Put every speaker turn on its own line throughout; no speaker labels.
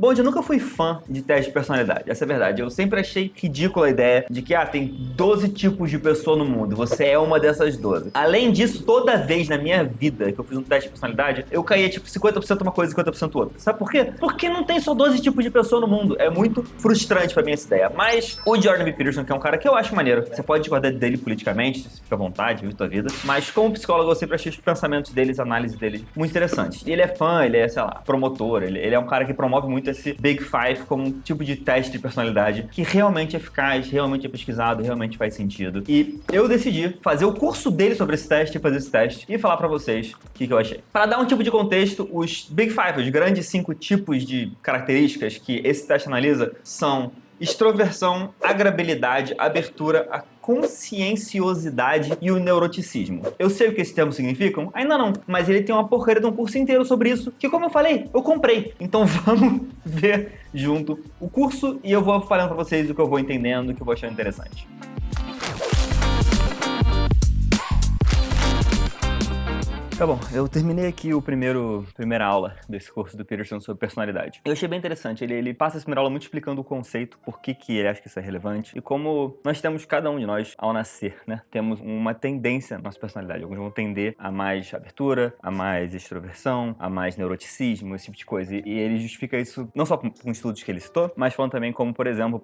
Bom, eu nunca fui fã de teste de personalidade, essa é a verdade. Eu sempre achei ridícula a ideia de que, tem 12 tipos de pessoa no mundo, você é uma dessas 12. Além disso, toda vez na minha vida que eu fiz um teste de personalidade, eu caía tipo 50% uma coisa e 50% outra. Sabe por quê? Porque não tem só 12 tipos de pessoa no mundo. É muito frustrante pra mim essa ideia. Mas o Jordan B. Peterson, que é um cara que eu acho maneiro, você pode discordar dele politicamente, se você fica à vontade, vive tua vida. Mas como psicólogo, eu sempre achei os pensamentos deles, a análise deles, muito interessantes. E ele é fã, ele é, sei lá, promotor, ele é um cara que promove muito esse Big Five como um tipo de teste de personalidade que realmente é eficaz, realmente é pesquisado, realmente faz sentido. E eu decidi fazer o curso dele sobre esse teste, fazer esse teste e falar pra vocês o que eu achei. Para dar um tipo de contexto, os Big Five, os grandes 5 tipos de características que esse teste analisa são extroversão, agrabilidade, abertura, a conscienciosidade e o neuroticismo. Eu sei o que esses termos significam? Ainda não, mas ele tem uma porcaria de um curso inteiro sobre isso, que como eu falei, eu comprei. Então vamos ver junto o curso e eu vou falando pra vocês o que eu vou entendendo, o que eu vou achando interessante. Tá bom, eu terminei aqui a primeira aula desse curso do Peterson sobre personalidade. Eu achei bem interessante, ele passa essa primeira aula muito explicando o conceito, por que ele acha que isso é relevante e como nós temos, cada um de nós, ao nascer, né, temos uma tendência na nossa personalidade. Alguns vão tender a mais abertura, a mais extroversão, a mais neuroticismo, esse tipo de coisa. E ele justifica isso não só com estudos que ele citou, mas falando também como, por exemplo,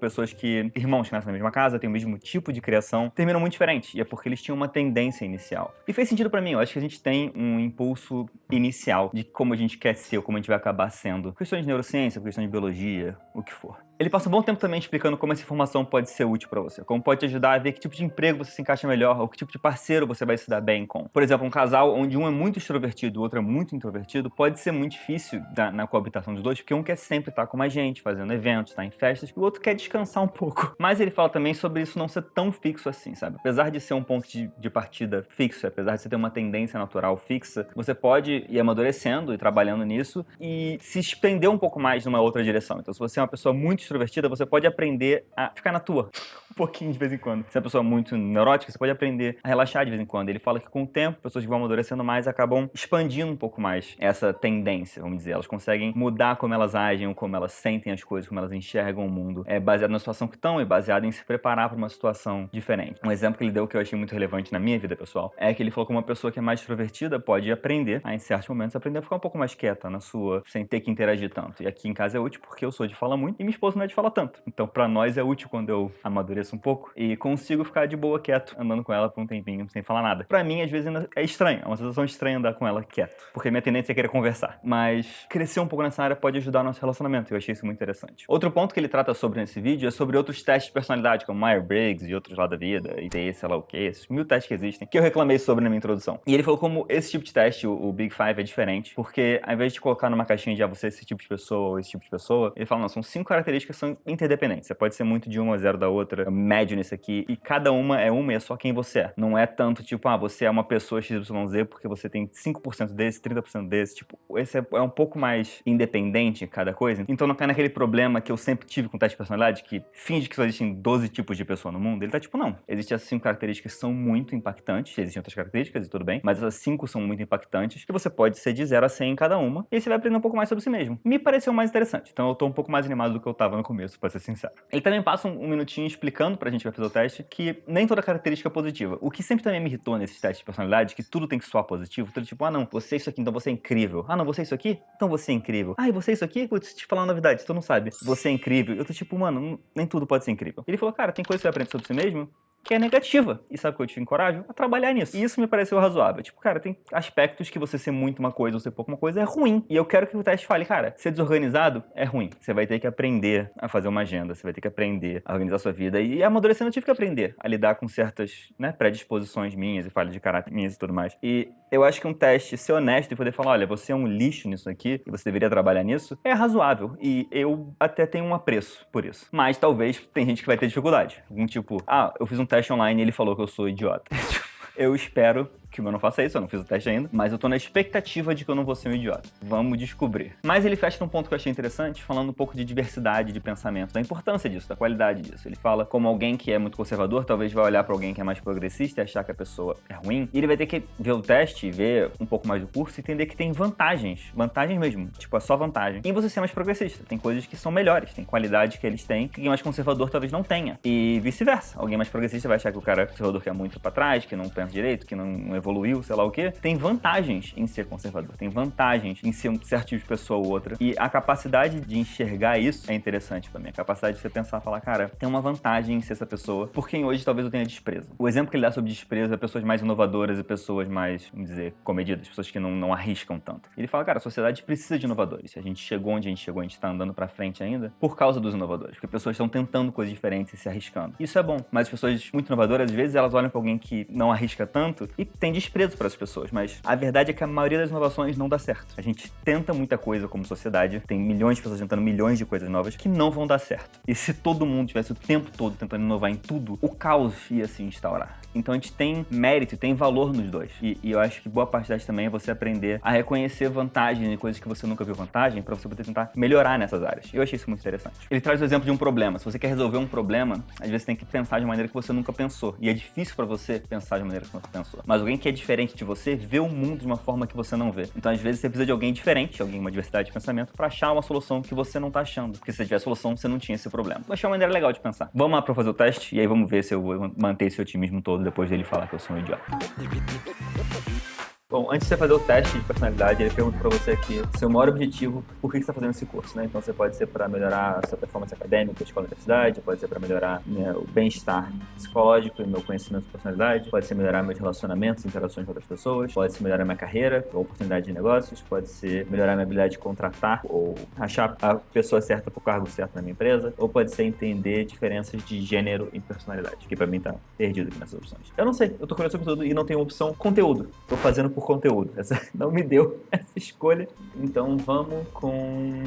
irmãos que nascem na mesma casa, têm o mesmo tipo de criação, terminam muito diferente. E é porque eles tinham uma tendência inicial. E fez sentido pra mim, eu acho que a gente tem um impulso inicial de como a gente quer ser, ou como a gente vai acabar sendo. Questões de neurociência, questões de biologia, o que for. Ele passa um bom tempo também explicando como essa informação pode ser útil pra você, como pode te ajudar a ver que tipo de emprego você se encaixa melhor, ou que tipo de parceiro você vai se dar bem com. Por exemplo, um casal onde um é muito extrovertido e o outro é muito introvertido, pode ser muito difícil na coabitação dos dois, porque um quer sempre estar com mais gente, fazendo eventos, estar em festas, e o outro quer descansar um pouco. Mas ele fala também sobre isso não ser tão fixo assim, sabe? Apesar de ser um ponto de partida fixo, apesar de você ter uma tendência natural fixa, você pode ir amadurecendo e trabalhando nisso e se estender um pouco mais numa outra direção. Então, se você é uma pessoa muito extrovertida, você pode aprender a ficar na tua um pouquinho de vez em quando. Se é uma pessoa muito neurótica, você pode aprender a relaxar de vez em quando. Ele fala que com o tempo, pessoas que vão amadurecendo mais acabam expandindo um pouco mais essa tendência, vamos dizer. Elas conseguem mudar como elas agem, como elas sentem as coisas, como elas enxergam o mundo. É baseado na situação que estão e baseado em se preparar para uma situação diferente. Um exemplo que ele deu que eu achei muito relevante na minha vida pessoal é que ele falou que uma pessoa que é mais extrovertida pode aprender a, em certos momentos, aprender a ficar um pouco mais quieta na sua, sem ter que interagir tanto. E aqui em casa é útil porque eu sou de falar muito e minha esposa não é de falar tanto. Então, pra nós é útil quando eu amadureço um pouco e consigo ficar de boa quieto, andando com ela por um tempinho, sem falar nada. Pra mim, às vezes, ainda é estranho. É uma sensação estranha andar com ela quieto, porque minha tendência é querer conversar. Mas crescer um pouco nessa área pode ajudar o nosso relacionamento. Eu achei isso muito interessante. Outro ponto que ele trata sobre nesse vídeo é sobre outros testes de personalidade, como Myers-Briggs e outros lá da vida, e sei lá o que, esses 1000 testes que existem, que eu reclamei sobre na minha introdução. E ele falou como esse tipo de teste, o Big Five, é diferente, porque ao invés de colocar numa caixinha de você é esse tipo de pessoa ou esse tipo de pessoa, ele fala, não, são 5 características que são interdependentes. Você pode ser muito de uma, zero da outra, médio nisso aqui, e cada uma e é só quem você é. Não é tanto tipo, você é uma pessoa XYZ porque você tem 5% desse, 30% desse, tipo, esse é um pouco mais independente cada coisa. Então não cai naquele problema que eu sempre tive com o teste de personalidade, que finge que só existem 12 tipos de pessoa no mundo. Ele tá tipo, não. Existem essas 5 características que são muito impactantes, existem outras características e tudo bem, mas essas 5 são muito impactantes, que você pode ser de 0 a 100 em cada uma, e aí você vai aprender um pouco mais sobre si mesmo. Me pareceu mais interessante, então eu tô um pouco mais animado do que eu tava no começo, pra ser sincero. Ele também passa um minutinho explicando pra gente que vai fazer o teste que nem toda característica é positiva. O que sempre também me irritou nesses testes de personalidade, que tudo tem que soar positivo, tudo tipo, não, você é isso aqui, então você é incrível. Não, você é isso aqui? Então você é incrível. E você é isso aqui? Putz, te falar uma novidade, tu não sabe. Você é incrível. Eu tô tipo, mano, nem tudo pode ser incrível. Ele falou, cara, tem coisa que você vai aprender sobre si mesmo que é negativa. E sabe o que eu te encorajo? A trabalhar nisso. E isso me pareceu razoável. Tipo, cara, tem aspectos que você ser muito uma coisa ou ser pouco uma coisa é ruim. E eu quero que o teste fale, cara, ser desorganizado é ruim. Você vai ter que aprender a fazer uma agenda, você vai ter que aprender a organizar a sua vida. E amadurecendo eu tive que aprender a lidar com certas, predisposições minhas e falhas de caráter minhas e tudo mais. E eu acho que um teste, ser honesto e poder falar, olha, você é um lixo nisso aqui e você deveria trabalhar nisso, é razoável. E eu até tenho um apreço por isso. Mas talvez tem gente que vai ter dificuldade. Algum tipo, eu fiz um teste online e ele falou que eu sou idiota. Eu espero que eu não faça isso, eu não fiz o teste ainda, mas eu tô na expectativa de que eu não vou ser um idiota. Vamos descobrir. Mas ele fecha num ponto que eu achei interessante, falando um pouco de diversidade de pensamento, da importância disso, da qualidade disso. Ele fala como alguém que é muito conservador, talvez vai olhar pra alguém que é mais progressista e achar que a pessoa é ruim, e ele vai ter que ver o teste, ver um pouco mais do curso e entender que tem vantagens mesmo, tipo, é só vantagem. E você ser mais progressista, tem coisas que são melhores, tem qualidades que eles têm que quem é mais conservador talvez não tenha. E vice-versa. Alguém mais progressista vai achar que o cara conservador que é muito pra trás, que não pensa direito, que não evoluiu, sei lá o quê. Tem vantagens em ser conservador, tem vantagens em ser um certo tipo de pessoa ou outra. E a capacidade de enxergar isso é interessante pra mim. A capacidade de você pensar e falar, cara, tem uma vantagem em ser essa pessoa, por quem hoje talvez eu tenha desprezo. O exemplo que ele dá sobre desprezo é pessoas mais inovadoras e pessoas mais, vamos dizer, comedidas, pessoas que não arriscam tanto. Ele fala, cara, a sociedade precisa de inovadores. Se a gente chegou onde a gente tá andando pra frente ainda, por causa dos inovadores. Porque pessoas estão tentando coisas diferentes e se arriscando. Isso é bom, mas as pessoas muito inovadoras, às vezes, elas olham pra alguém que não arrisca tanto e tem desprezo para as pessoas. Mas a verdade é que a maioria das inovações não dá certo. A gente tenta muita coisa como sociedade, tem milhões de pessoas tentando milhões de coisas novas que não vão dar certo. E se todo mundo tivesse o tempo todo tentando inovar em tudo, o caos ia se instaurar. Então a gente tem mérito, tem valor nos dois. E eu acho que boa parte disso também é você aprender a reconhecer vantagens em coisas que você nunca viu vantagem para você poder tentar melhorar nessas áreas. Eu achei isso muito interessante. Ele traz o exemplo de um problema. Se você quer resolver um problema, às vezes você tem que pensar de uma maneira que você nunca pensou. E é difícil para você pensar de uma maneira que você nunca pensou. Mas alguém que é diferente de você vê o mundo de uma forma que você não vê. Então às vezes você precisa de alguém diferente, alguém com uma diversidade de pensamento, para achar uma solução que você não tá achando. Porque se você tiver solução, você não tinha esse problema. Eu achei uma maneira legal de pensar. Vamos lá para fazer o teste e aí vamos ver se eu vou manter esse otimismo todo depois dele falar que eu sou um idiota. Bom, antes de você fazer o teste de personalidade, ele pergunta pra você aqui seu maior objetivo, por que você está fazendo esse curso, né? Então você pode ser para melhorar a sua performance acadêmica, escola e universidade, pode ser para melhorar o bem-estar psicológico e meu conhecimento de personalidade, pode ser melhorar meus relacionamentos, interações com outras pessoas, pode ser melhorar minha carreira, ou oportunidade de negócios, pode ser melhorar minha habilidade de contratar ou achar a pessoa certa pro cargo certo na minha empresa, ou pode ser entender diferenças de gênero e personalidade, que pra mim tá perdido aqui nessas opções. Eu não sei, eu tô curioso sobre tudo e não tenho opção conteúdo. Tô fazendo por conteúdo. Essa não me deu essa escolha. Então vamos com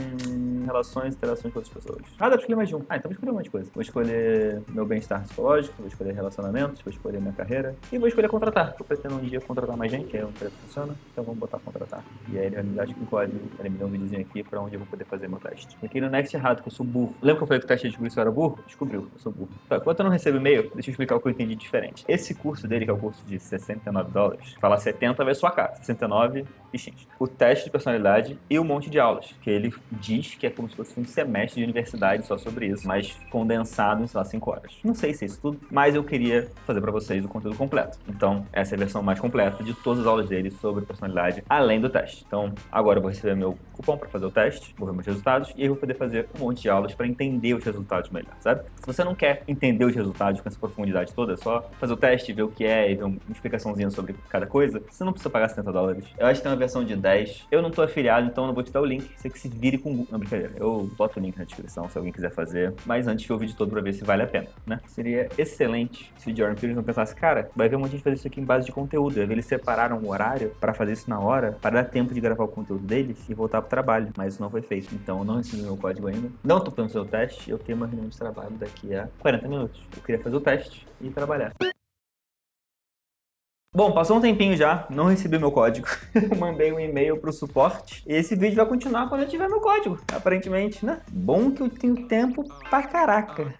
relações e interações com outras pessoas. Ah, dá pra escolher mais de um. Então vou escolher um monte de coisa. Vou escolher meu bem-estar psicológico, vou escolher relacionamentos, vou escolher minha carreira e vou escolher contratar. Eu pretendo um dia contratar mais gente, é um empresa que funciona, então vamos botar contratar. E aí ele vai me dar um código, ele me deu um videozinho aqui pra onde eu vou poder fazer meu teste. Aqui no Next errado, que eu sou burro. Lembra que eu falei que o teste descobriu se eu era burro? Descobriu, eu sou burro. Tá, enquanto eu não recebo e-mail, deixa eu explicar o que eu entendi diferente. Esse curso dele, que é o curso de $69, fala 70 vezes sua cara. 69 bichinhos. O teste de personalidade e um monte de aulas, que ele diz que é como se fosse um semestre de universidade só sobre isso, mas condensado em, sei lá, 5 horas. Não sei se é isso tudo, mas eu queria fazer pra vocês o conteúdo completo. Então, essa é a versão mais completa de todas as aulas dele sobre personalidade, além do teste. Então, agora eu vou receber meu cupom pra fazer o teste, vou ver meus resultados, e aí eu vou poder fazer um monte de aulas pra entender os resultados melhor, sabe? Se você não quer entender os resultados com essa profundidade toda, é só fazer o teste, ver o que é e ver uma explicaçãozinha sobre cada coisa, você não precisa pagar $70. Eu acho que tem uma versão de 10. Eu não tô afiliado, então eu não vou te dar o link. Você que se vire com o Google. Não, brincadeira. Eu boto o link na descrição se alguém quiser fazer. Mas antes, ver o vídeo todo pra ver se vale a pena, né? Seria excelente se o Jordan Peterson pensasse, cara, vai ver um monte de gente fazer isso aqui em base de conteúdo. Vai ver eles separaram o horário pra fazer isso na hora, para dar tempo de gravar o conteúdo deles e voltar pro trabalho. Mas isso não foi feito. Então eu não recebi meu código ainda. Não tô fazendo o seu teste. Eu tenho uma reunião de trabalho daqui a 40 minutos. Eu queria fazer o teste e trabalhar. Bom, passou um tempinho já, não recebi meu código. Mandei um e-mail pro suporte. E esse vídeo vai continuar quando eu tiver meu código, aparentemente, né? Bom que eu tenho tempo pra caraca.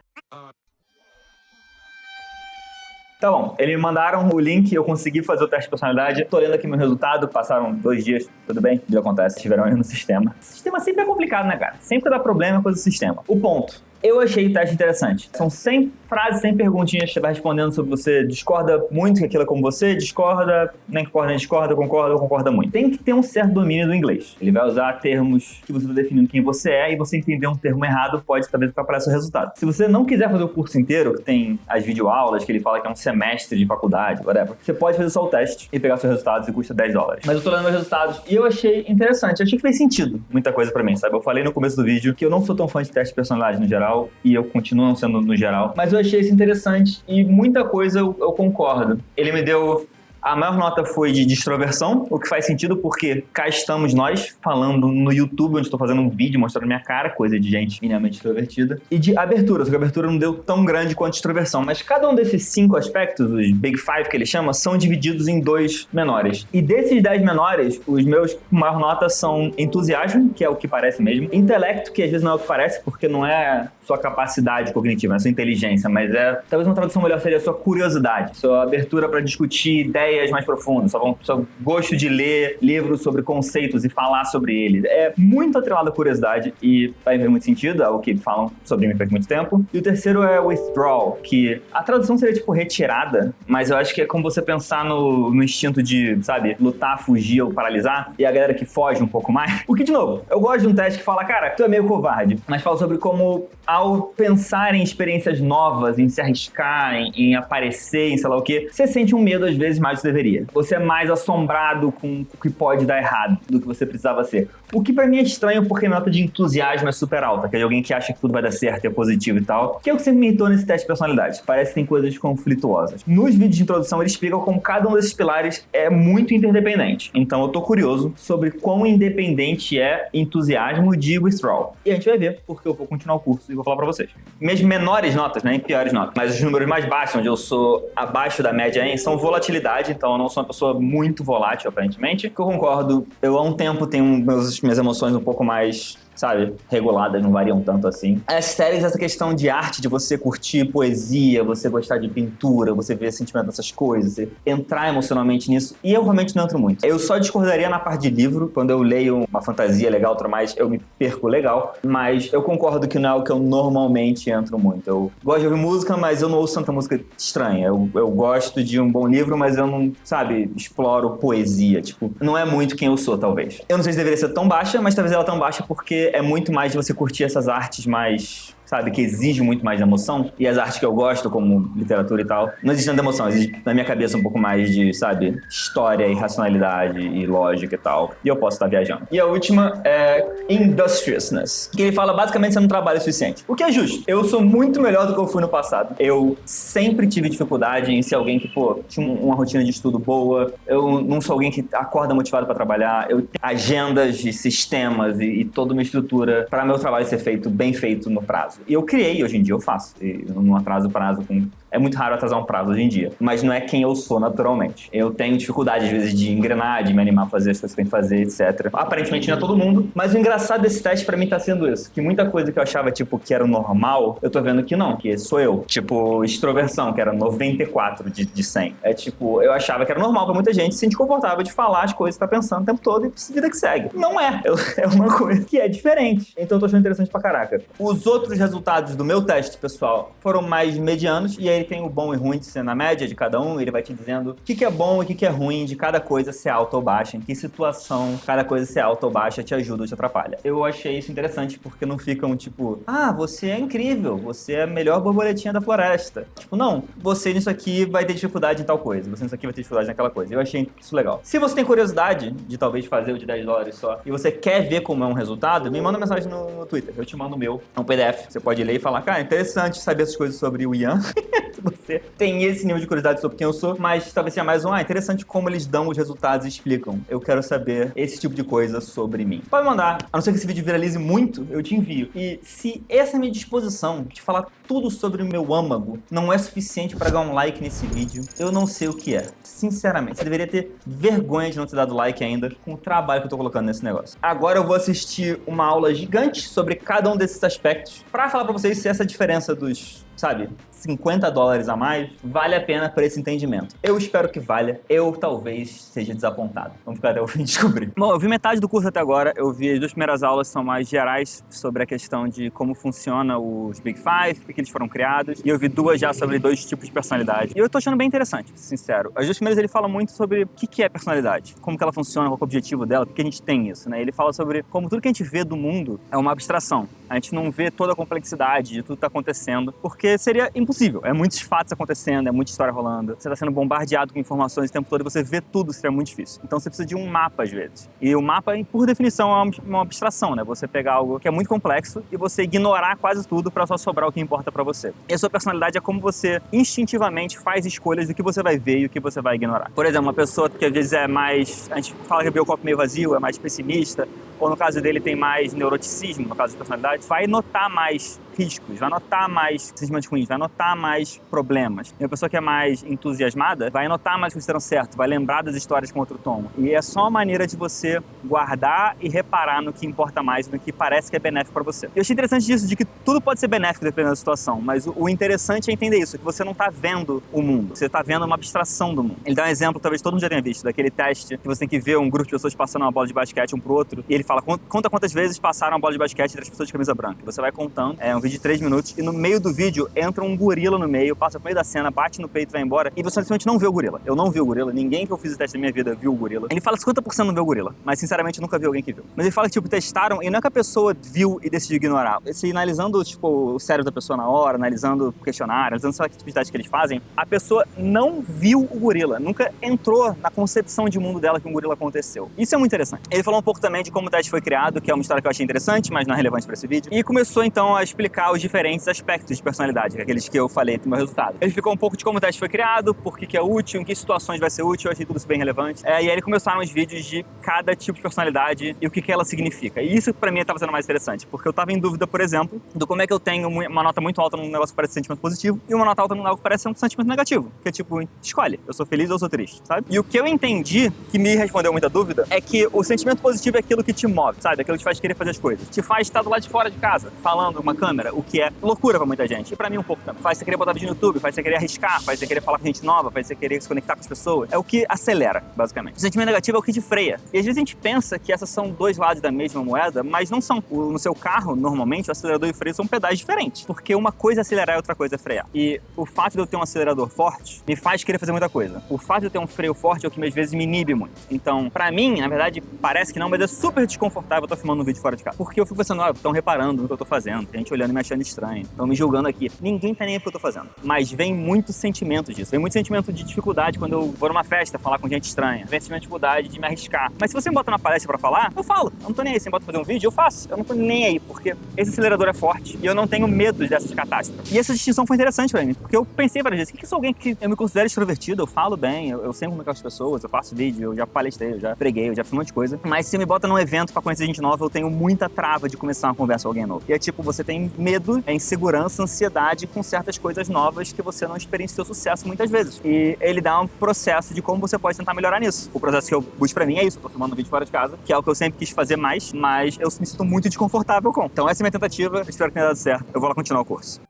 Tá bom, eles me mandaram o link, eu consegui fazer o teste de personalidade. Tô lendo aqui meu resultado, passaram 2 dias, tudo bem? O que acontece? Tiveram erro no sistema. O sistema sempre é complicado, né, cara? Sempre dá problema com o sistema. O ponto. Eu achei o teste interessante. São 100 frases, 100 perguntinhas que você vai respondendo sobre você discorda muito que aquilo é como você, discorda, nem concorda, nem discorda, concorda ou concorda muito. Tem que ter um certo domínio do inglês. Ele vai usar termos que você está definindo quem você é e você entender um termo errado pode talvez atrapalhar seu resultado. Se você não quiser fazer o curso inteiro, que tem as videoaulas, que ele fala que é um semestre de faculdade, whatever, você pode fazer só o teste e pegar seus resultados e custa $10. Mas eu tô lendo meus resultados e eu achei interessante. Eu achei que fez sentido muita coisa pra mim, sabe? Eu falei no começo do vídeo que eu não sou tão fã de teste de personalidade no geral, e eu continuo não sendo no geral, mas eu achei isso interessante e muita coisa eu concordo. Ele me deu A maior nota foi de extroversão, o que faz sentido porque cá estamos nós falando no YouTube, onde estou fazendo um vídeo mostrando minha cara, coisa de gente minimamente extrovertida. E de abertura, só que a abertura não deu tão grande quanto extroversão. Mas cada um desses 5 aspectos, os Big Five que ele chama, são divididos em 2 menores. E desses 10 menores, os meus com maior nota são entusiasmo, que é o que parece mesmo, intelecto, que às vezes não é o que parece, porque não é sua capacidade cognitiva, não é sua inteligência, mas talvez uma tradução melhor seria a sua curiosidade, sua abertura para discutir ideias mais profundas, seu gosto de ler livros sobre conceitos e falar sobre eles. É muito atrelado à curiosidade e vai ver muito sentido, é o que falam sobre mim faz muito tempo. E o terceiro é withdrawal, que a tradução seria tipo retirada, mas eu acho que é como você pensar no instinto de, sabe, lutar, fugir ou paralisar, e a galera que foge um pouco mais. Porque, de novo, eu gosto de um teste que fala, cara, tu é meio covarde, mas fala sobre como, ao pensar em experiências novas, em se arriscar, em aparecer, em sei lá o quê, você sente um medo às vezes mais do que deveria. Você é mais assombrado com o que pode dar errado do que você precisava ser. O que pra mim é estranho porque a nota de entusiasmo é super alta, que é de alguém que acha que tudo vai dar certo, é positivo e tal, que é o que sempre me irritou nesse teste de personalidade. Parece que tem coisas conflituosas. Nos vídeos de introdução eles explicam como cada um desses pilares é muito interdependente. Então eu tô curioso sobre quão independente é entusiasmo de withdrawal. E a gente vai ver, porque eu vou continuar o curso e vou falar pra vocês. Mesmo menores notas, né, em piores notas, mas os números mais baixos, onde eu sou abaixo da média são volatilidade, então eu não sou uma pessoa muito volátil, aparentemente. Que eu concordo, eu há um tempo tenho minhas emoções um pouco mais, sabe, reguladas, não variam tanto assim. Aesthetics, essa questão de arte, de você curtir poesia, você gostar de pintura, você ver sentimento nessas coisas, você entrar emocionalmente nisso, e eu realmente não entro muito. Eu só discordaria na parte de livro, quando eu leio uma fantasia legal, outro mais, eu me perco legal, mas eu concordo que não é o que eu normalmente entro muito. Eu gosto de ouvir música, mas eu não ouço tanta música estranha. Eu gosto de um bom livro, mas eu não, sabe, exploro poesia, tipo, não é muito quem eu sou, talvez. Eu não sei se deveria ser tão baixa, mas talvez ela tão baixa porque é muito mais de você curtir essas artes mais, sabe, que exige muito mais de emoção. E as artes que eu gosto, como literatura e tal, não existe tanta emoção, existe na minha cabeça um pouco mais de, sabe, história e racionalidade e lógica e tal. E eu posso estar viajando. E a última é industriousness, que ele fala basicamente você não trabalha o suficiente. O que é justo. Eu sou muito melhor do que eu fui no passado. Eu sempre tive dificuldade em ser alguém que, pô, tinha uma rotina de estudo boa. Eu não sou alguém que acorda motivado para trabalhar. Eu tenho agendas de sistemas e toda uma estrutura para meu trabalho ser feito, bem feito no prazo. E eu criei, hoje em dia eu faço. E eu não atraso o prazo com... É muito raro atrasar um prazo hoje em dia. Mas não é quem eu sou naturalmente. Eu tenho dificuldade, às vezes, de engrenar, de me animar a fazer as coisas que eu tenho que fazer, etc. Aparentemente não é todo mundo. Mas o engraçado desse teste pra mim tá sendo isso. Que muita coisa que eu achava, tipo, que era o normal, eu tô vendo que não. Que sou eu. Tipo, extroversão, que era 94 de 100. É tipo, eu achava que era normal pra muita gente se sentir confortável de falar as coisas que tá pensando o tempo todo e vida que segue. Não é. É uma coisa que é diferente. Então eu tô achando interessante pra caraca. Os outros resultados do meu teste, pessoal, foram mais medianos. E aí ele tem o bom e ruim de ser na média de cada um, ele vai te dizendo o que é bom e o que é ruim de cada coisa ser alta ou baixa, em que situação cada coisa ser alta ou baixa te ajuda ou te atrapalha. Eu achei isso interessante porque não ficam tipo, ah, você é incrível, você é a melhor borboletinha da floresta. Tipo, não, você nisso aqui vai ter dificuldade em tal coisa, você nisso aqui vai ter dificuldade naquela coisa. Eu achei isso legal. Se você tem curiosidade de talvez fazer o de $10 só e você quer ver como é um resultado, me manda mensagem no Twitter, eu te mando o meu, é um PDF, você pode ler e falar, cara, interessante saber essas coisas sobre o Ian. Você tem esse nível de curiosidade sobre quem eu sou, mas talvez seja mais interessante como eles dão os resultados e explicam. Eu quero saber esse tipo de coisa sobre mim. Pode mandar, a não ser que esse vídeo viralize muito, eu te envio. E se essa minha disposição de falar tudo sobre o meu âmago não é suficiente para dar um like nesse vídeo, eu não sei o que é. Sinceramente, você deveria ter vergonha de não ter dado like ainda com o trabalho que eu tô colocando nesse negócio. Agora eu vou assistir uma aula gigante sobre cada um desses aspectos para falar para vocês se essa diferença dos, sabe, $50 a mais, vale a pena por esse entendimento. Eu espero que valha. Eu talvez seja desapontado. Vamos ficar até o fim de descobrir. Bom, eu vi metade do curso até agora. Eu vi as 2 primeiras aulas, são mais gerais sobre a questão de como funciona os Big Five, por que eles foram criados. E eu vi 2 já sobre 2 tipos de personalidade. E eu tô achando bem interessante, sincero. As 2 primeiras ele fala muito sobre o que é personalidade, como que ela funciona, qual é o objetivo dela, por que a gente tem isso, né? Ele fala sobre como tudo que a gente vê do mundo é uma abstração. A gente não vê toda a complexidade de tudo que tá acontecendo, porque Porque seria impossível. É muitos fatos acontecendo, é muita história rolando. Você tá sendo bombardeado com informações o tempo todo e você vê tudo, seria muito difícil. Então você precisa de um mapa, às vezes. E o mapa, por definição, é uma abstração, né? Você pegar algo que é muito complexo e você ignorar quase tudo pra só sobrar o que importa pra você. E a sua personalidade é como você instintivamente faz escolhas do que você vai ver e o que você vai ignorar. Por exemplo, uma pessoa que às vezes é mais... A gente fala que vê o copo meio vazio, é mais pessimista, ou no caso dele tem mais neuroticismo, no caso de personalidade, vai notar mais riscos, vai notar mais sentimentos ruins, vai notar mais problemas. E a pessoa que é mais entusiasmada vai notar mais que deram certo, vai lembrar das histórias com outro tom. E é só uma maneira de você guardar e reparar no que importa mais, no que parece que é benéfico para você. Eu achei interessante disso, de que tudo pode ser benéfico dependendo da situação, mas o interessante é entender isso, que você não tá vendo o mundo, você tá vendo uma abstração do mundo. Ele dá um exemplo, talvez todo mundo já tenha visto, daquele teste que você tem que ver um grupo de pessoas passando uma bola de basquete um pro outro, e ele fala, conta quantas vezes passaram a bola de basquete entre as pessoas de camisa branca. Você vai contando, é um vídeo de 3 minutos, e no meio do vídeo entra um gorila no meio, passa pro meio da cena, bate no peito e vai embora, e você simplesmente não vê o gorila. Eu não vi o gorila, ninguém que eu fiz o teste da minha vida viu o gorila. Ele fala que 50% não vê o gorila, mas sinceramente eu nunca vi alguém que viu. Mas ele fala que, tipo, testaram, e não é que a pessoa viu e decidiu ignorar. Esse, analisando, tipo, o cérebro da pessoa na hora, analisando o questionário, analisando só a atividade que eles fazem, a pessoa não viu o gorila, nunca entrou na concepção de mundo dela que um gorila aconteceu. Isso é muito interessante. Ele falou um pouco também de como o teste foi criado, que é uma história que eu achei interessante, mas não é relevante para esse vídeo, e começou então a explicar os diferentes aspectos de personalidade, aqueles que eu falei do meu resultado. Ele explicou um pouco de como o teste foi criado, por que é útil, em que situações vai ser útil, eu achei tudo isso bem relevante. E aí ele começaram os vídeos de cada tipo de personalidade e o que ela significa. E isso pra mim estava sendo mais interessante, porque eu tava em dúvida, por exemplo, do como é que eu tenho uma nota muito alta num negócio que parece sentimento positivo e uma nota alta num negócio que parece um sentimento negativo. Que é tipo, escolhe, eu sou feliz ou eu sou triste, sabe? E o que eu entendi, que me respondeu muita dúvida, é que o sentimento positivo é aquilo que te move, sabe? Aquilo que te faz querer fazer as coisas. Te faz estar do lado de fora de casa, falando uma câmera, o que é loucura pra muita gente. E pra mim um pouco também. Faz você querer botar vídeo no YouTube, faz você querer arriscar, faz você querer falar com gente nova, faz você querer se conectar com as pessoas. É o que acelera, basicamente. O sentimento negativo é o que te freia. E às vezes a gente pensa que essas são dois lados da mesma moeda, mas não são. No seu carro, normalmente, o acelerador e o freio são pedais diferentes. Porque uma coisa é acelerar e outra coisa é frear. E o fato de eu ter um acelerador forte me faz querer fazer muita coisa. O fato de eu ter um freio forte é o que às vezes me inibe muito. Então, pra mim, na verdade, parece que não, mas é super desconfortável eu estar filmando um vídeo fora de casa. Porque eu fico pensando, estão reparando no que eu tô fazendo, tem gente olhando e me achando estranho, estão me julgando aqui. Ninguém tá nem aí pro que eu tô fazendo. Mas vem muito sentimento disso. Vem muito sentimento de dificuldade quando eu vou numa festa falar com gente estranha. Vem sentimento de dificuldade de me arriscar. Mas se você me bota na palestra pra falar, eu falo. Eu não tô nem aí. Se me bota pra fazer um vídeo, eu faço. Eu não tô nem aí, porque esse acelerador é forte e eu não tenho medo dessas catástrofes. E essa distinção foi interessante pra mim, porque eu pensei várias vezes, o que eu sou alguém que eu me considero extrovertido, eu falo bem, eu sei comunicar com as pessoas, eu faço vídeo, eu já palestrei, eu já preguei, eu já fiz um monte de coisa. Mas se me bota num evento pra conhecer gente nova, eu tenho muita trava de começar uma conversa com alguém novo. E é tipo, você tem medo, insegurança, ansiedade com certas coisas novas que você não experienciou sucesso muitas vezes. E ele dá um processo de como você pode tentar melhorar nisso. O processo que eu busco pra mim é isso, eu tô filmando um vídeo fora de casa, que é o que eu sempre quis fazer mais, mas eu me sinto muito desconfortável com. Então essa é a minha tentativa, espero que tenha dado certo. Eu vou lá continuar o curso.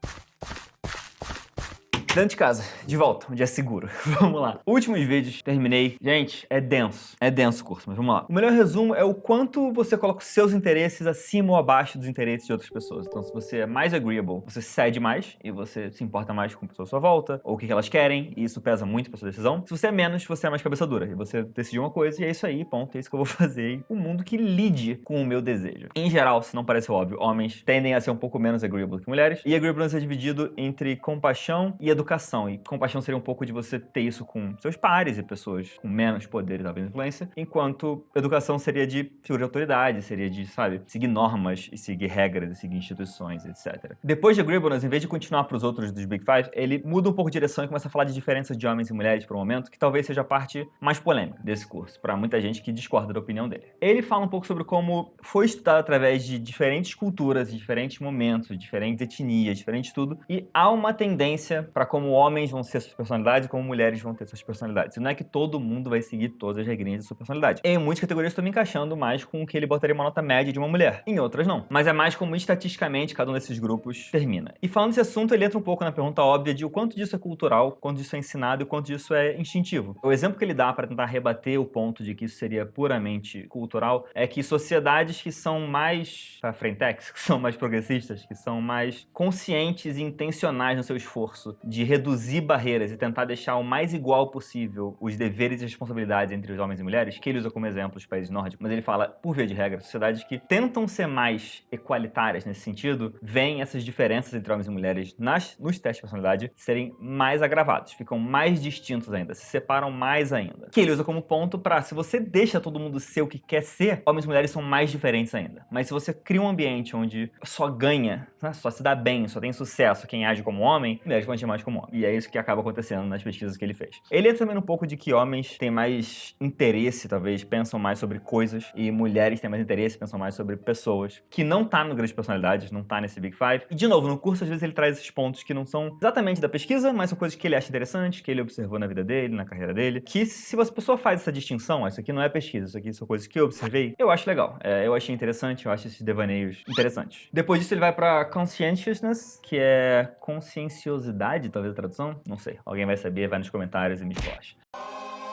Dentro de casa, de volta, onde é seguro. Vamos lá. Últimos vídeos, terminei. Gente, é denso o curso, mas vamos lá. O melhor resumo é o quanto você coloca os seus interesses acima ou abaixo dos interesses de outras pessoas. Então, se você é mais agreeable, você cede mais e você se importa mais com a pessoa à sua volta, ou o que elas querem, e isso pesa muito pra sua decisão. Se você é menos, você é mais cabeça dura, e você decidiu uma coisa, e é isso aí, ponto, é isso que eu vou fazer. O mundo que lide com o meu desejo. Em geral, se não parece óbvio, homens tendem a ser um pouco menos agreeable que mulheres, e agreeableness é dividido entre compaixão e educação. E compaixão seria um pouco de você ter isso com seus pares e pessoas com menos poder e talvez influência, enquanto educação seria de figura de autoridade, seria de, sabe, seguir normas e seguir regras, e seguir instituições, etc. Depois de agreeableness, em vez de continuar para os outros dos Big Five, ele muda um pouco de direção e começa a falar de diferenças de homens e mulheres por um momento, que talvez seja a parte mais polêmica desse curso, para muita gente que discorda da opinião dele. Ele fala um pouco sobre como foi estudado através de diferentes culturas, de diferentes momentos, diferentes etnias, diferente tudo, e há uma tendência para como homens vão ser suas personalidades e como mulheres vão ter suas personalidades. E não é que todo mundo vai seguir todas as regrinhas de sua personalidade. Em muitas categorias estou me encaixando mais com o que ele botaria uma nota média de uma mulher. Em outras não. Mas é mais como estatisticamente cada um desses grupos termina. E falando desse assunto, ele entra um pouco na pergunta óbvia de o quanto disso é cultural, o quanto disso é ensinado e o quanto disso é instintivo. O exemplo que ele dá para tentar rebater o ponto de que isso seria puramente cultural é que sociedades que são mais frentex, que são mais progressistas, que são mais conscientes e intencionais no seu esforço de de reduzir barreiras e tentar deixar o mais igual possível os deveres e responsabilidades entre os homens e mulheres, que ele usa como exemplo os países nórdicos, mas ele fala, por via de regra, sociedades que tentam ser mais equalitárias nesse sentido, veem essas diferenças entre homens e mulheres nos testes de personalidade serem mais agravados, ficam mais distintos ainda, se separam mais ainda. Que ele usa como ponto para, se você deixa todo mundo ser o que quer ser, homens e mulheres são mais diferentes ainda. Mas se você cria um ambiente onde só ganha, né, só se dá bem, só tem sucesso quem age como homem, mulheres vão agir mais como homem. E é isso que acaba acontecendo nas pesquisas que ele fez. Ele entra também um pouco de que homens têm mais interesse, talvez, pensam mais sobre coisas, e mulheres têm mais interesse, pensam mais sobre pessoas, que não tá no grande personalidades, não tá nesse Big Five. E, de novo, no curso, às vezes ele traz esses pontos que não são exatamente da pesquisa, mas são coisas que ele acha interessantes, que ele observou na vida dele, na carreira dele, que se a pessoa faz essa distinção, isso aqui não é pesquisa, isso aqui são coisas que eu observei, eu acho legal. Eu achei interessante, eu acho esses devaneios interessantes. Depois disso, ele vai pra conscientiousness, que é conscienciosidade, talvez a tradução, não sei. Alguém vai saber, vai nos comentários e me esclarece.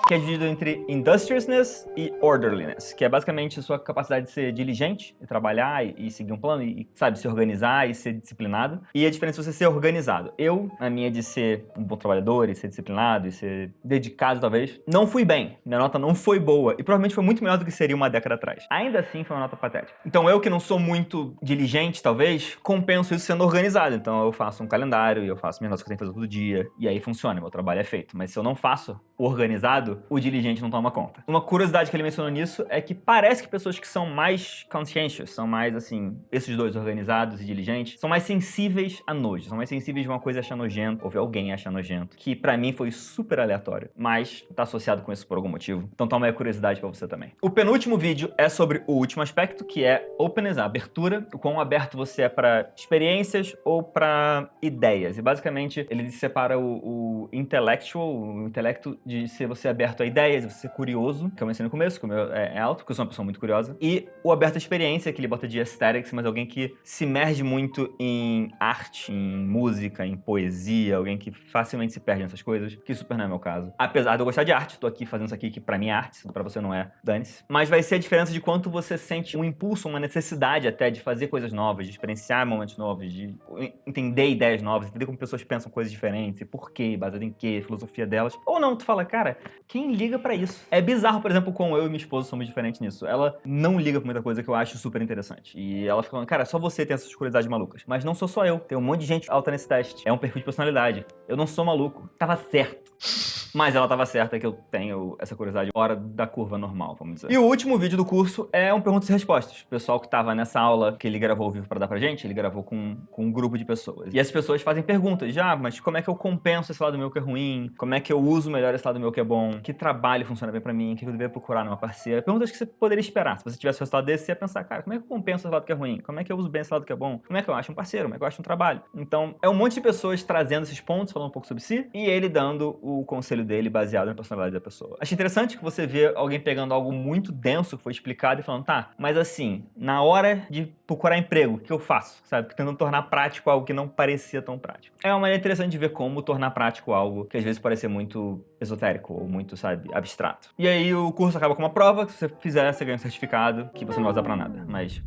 Que é dividido entre industriousness e orderliness, que é basicamente a sua capacidade de ser diligente, de trabalhar e seguir um plano, e, sabe, se organizar e ser disciplinado. E a diferença é você ser organizado. Eu, na minha de ser um bom trabalhador e ser disciplinado e ser dedicado, talvez, não fui bem. Minha nota não foi boa e provavelmente foi muito melhor do que seria uma década atrás. Ainda assim, foi uma nota patética. Então eu, que não sou muito diligente, talvez, compenso isso sendo organizado. Então eu faço um calendário e eu faço minhas notas que eu tenho que fazer todo dia e aí funciona, meu trabalho é feito. Mas se eu não faço organizado, o diligente não toma conta. Uma curiosidade que ele mencionou nisso é que parece que pessoas que são mais conscientious, são mais, assim, esses dois, organizados e diligentes, são mais sensíveis a nojo, são mais sensíveis de uma coisa achar nojento, ou ver alguém achar nojento, que pra mim foi super aleatório, mas tá associado com isso por algum motivo. Então toma aí a curiosidade pra você também. O penúltimo vídeo é sobre o último aspecto, que é openness, a abertura, o quão aberto você é pra experiências ou pra ideias. E basicamente ele separa o intellectual, o intelecto de ser você aberto a ideias, você ser curioso, que eu mencionei no começo, que o meu é alto, porque eu sou uma pessoa muito curiosa, e o aberto à experiência, que ele bota de aesthetics, mas alguém que se imerge muito em arte, em música, em poesia, alguém que facilmente se perde nessas coisas, que super não é meu caso. Apesar de eu gostar de arte, tô aqui fazendo isso aqui que pra mim é arte, pra você não é, dane-se. Mas vai ser a diferença de quanto você sente um impulso, uma necessidade até de fazer coisas novas, de experienciar momentos novos, de entender ideias novas, entender como pessoas pensam coisas diferentes, e por quê, baseado em quê, filosofia delas. Ou não, tu fala, cara, quem liga pra isso? É bizarro, por exemplo, como eu e minha esposa somos diferentes nisso. Ela não liga pra muita coisa que eu acho super interessante. E ela fica falando, cara, só você tem essas curiosidades malucas. Mas não sou só eu. Tem um monte de gente alta nesse teste. É um perfil de personalidade. Eu não sou maluco. Tava certo. Mas ela tava certa que eu tenho essa curiosidade fora da curva normal, vamos dizer. E o último vídeo do curso é um perguntas e respostas. O pessoal que tava nessa aula que ele gravou ao vivo pra dar pra gente, ele gravou com um grupo de pessoas. E as pessoas fazem perguntas. Já, mas como é que eu compenso esse lado meu que é ruim? Como é que eu uso melhor esse lado meu que é bom? Que trabalho funciona bem pra mim? O que eu deveria procurar numa parceira? Perguntas que você poderia esperar. Se você tivesse um resultado desse, você ia pensar, cara, como é que eu compenso esse lado que é ruim? Como é que eu uso bem esse lado que é bom? Como é que eu acho um parceiro? Como é que eu acho um trabalho? Então, é um monte de pessoas trazendo esses pontos, falando um pouco sobre si, e ele dando o conselho dele baseado na personalidade da pessoa. Achei interessante que você vê alguém pegando algo muito denso que foi explicado e falando, tá, mas assim, na hora de procurar emprego, o que eu faço? Sabe? Tentando tornar prático algo que não parecia tão prático. É uma maneira interessante de ver como tornar prático algo que às vezes parece ser muito esotérico ou muito, sabe, abstrato. E aí o curso acaba com uma prova, que se você fizer, você ganha um certificado, que você não vai usar pra nada, mas...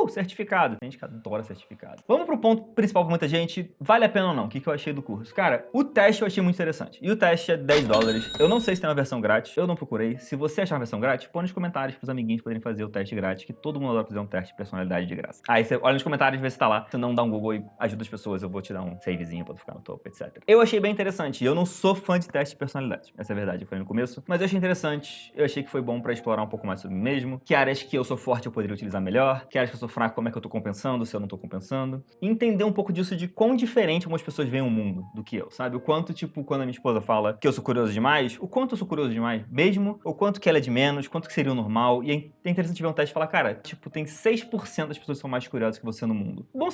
certificado. Tem gente que adora certificado. Vamos pro ponto principal pra muita gente, vale a pena ou não? O que eu achei do curso? Cara, o teste eu achei muito interessante. E o teste é $10. Eu não sei se tem uma versão grátis, eu não procurei. Se você achar uma versão grátis, põe nos comentários pros amiguinhos poderem fazer o teste grátis, que todo mundo adora fazer um teste de personalidade de graça. Aí você olha nos comentários, vê se tá lá. Se não, dá um Google e ajuda as pessoas, eu vou te dar um savezinho pra tu ficar no topo, etc. Eu achei bem interessante. Eu não sou fã de teste de personalidade. Essa é a verdade, eu falei no começo. Mas eu achei interessante. Eu achei que foi bom pra explorar um pouco mais sobre mim mesmo. Que áreas que eu sou forte eu poderia utilizar melhor. Que áreas que eu sou fraco, como é que eu tô compensando, se eu não tô compensando. E entender um pouco disso de quão diferente algumas pessoas veem o mundo do que eu, sabe? O quanto, tipo, quando a minha esposa fala que eu sou curioso demais, o quanto eu sou curioso demais mesmo, o quanto que ela é de menos, quanto que seria o normal. E é interessante ver um teste e falar, cara, tipo, tem 6% das pessoas que são mais curiosas que você no mundo. Bom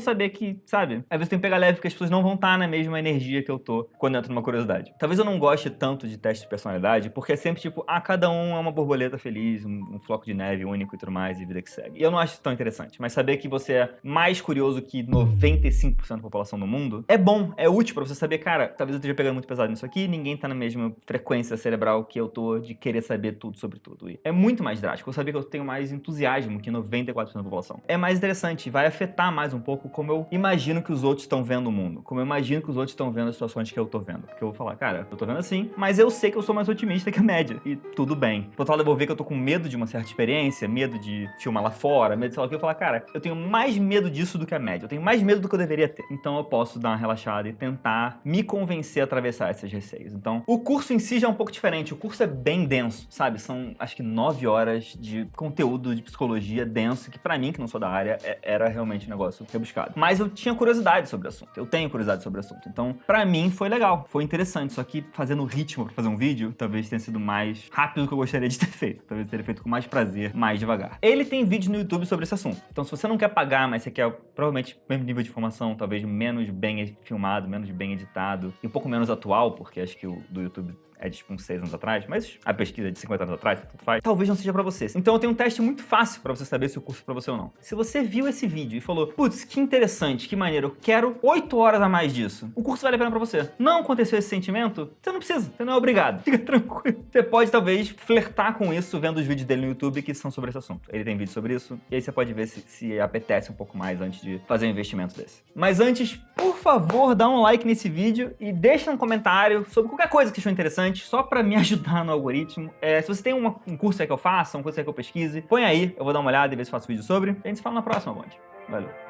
saber que, sabe? Às vezes tem que pegar leve porque as pessoas não vão estar na mesma energia que eu tô quando eu entro numa curiosidade. Talvez eu não goste tanto de teste de personalidade, porque é sempre tipo, cada um é uma borboleta feliz, um floco de neve único e tudo mais, e vida que segue. E eu não acho tão interessante. Mas saber que você é mais curioso que 95% da população do mundo é bom, é útil pra você saber, cara, talvez eu esteja pegando muito pesado nisso aqui, ninguém tá na mesma frequência cerebral que eu tô de querer saber tudo sobre tudo. E é muito mais drástico. Eu saber que eu tenho mais entusiasmo que 94% da população. É mais interessante, vai afetar mais um pouco como eu imagino que os outros estão vendo o mundo, como eu imagino que os outros estão vendo as situações que eu tô vendo. Porque eu vou falar, cara, eu tô vendo assim, mas eu sei que eu sou mais otimista que a média. E tudo bem. Por outro lado, eu vou ver que eu tô com medo de uma certa experiência, medo de filmar lá fora, medo de sei lá o que. Eu vou falar, cara, eu tenho mais medo disso do que a média. Eu tenho mais medo do que eu deveria ter. Então eu posso dar uma relaxada e tentar me convencer a atravessar esses receios. Então, o curso em si já é um pouco diferente. O curso é bem denso, sabe? São, acho que 9 horas de conteúdo de psicologia denso, que pra mim, que não sou da área, era realmente um negócio rebuscado. Mas eu tinha curiosidade sobre o assunto. Eu tenho curiosidade sobre o assunto. Então, pra mim, foi legal. Foi interessante. Só que fazendo ritmo pra fazer um vídeo, talvez tenha sido mais rápido do que eu gostaria de ter feito. Talvez eu teria feito com mais prazer, mais devagar. Ele tem vídeos no YouTube sobre esse assunto. Então, se você não quer pagar, mas você quer provavelmente o mesmo nível de informação, talvez menos bem filmado, menos bem editado e um pouco menos atual, porque acho que o do YouTube é de tipo uns 6 anos atrás, mas a pesquisa é de 50 anos atrás, tudo faz, talvez não seja pra você. Então eu tenho um teste muito fácil pra você saber se o curso é pra você ou não. Se você viu esse vídeo e falou, putz, que interessante, que maneiro, eu quero 8 horas a mais disso, o curso vale a pena pra você. Não aconteceu esse sentimento? Você não precisa, você não é obrigado. Fica tranquilo. Você pode talvez flertar com isso vendo os vídeos dele no YouTube que são sobre esse assunto. Ele tem vídeo sobre isso, e aí você pode ver se apetece um pouco mais antes de fazer um investimento desse. Mas antes, por favor, dá um like nesse vídeo e deixa um comentário sobre qualquer coisa que achou interessante, só pra me ajudar no algoritmo. Se você tem um curso aí que eu faça, um curso aí que eu pesquise, põe aí, eu vou dar uma olhada e ver se faço vídeo sobre. E a gente se fala na próxima, Bonde. Valeu.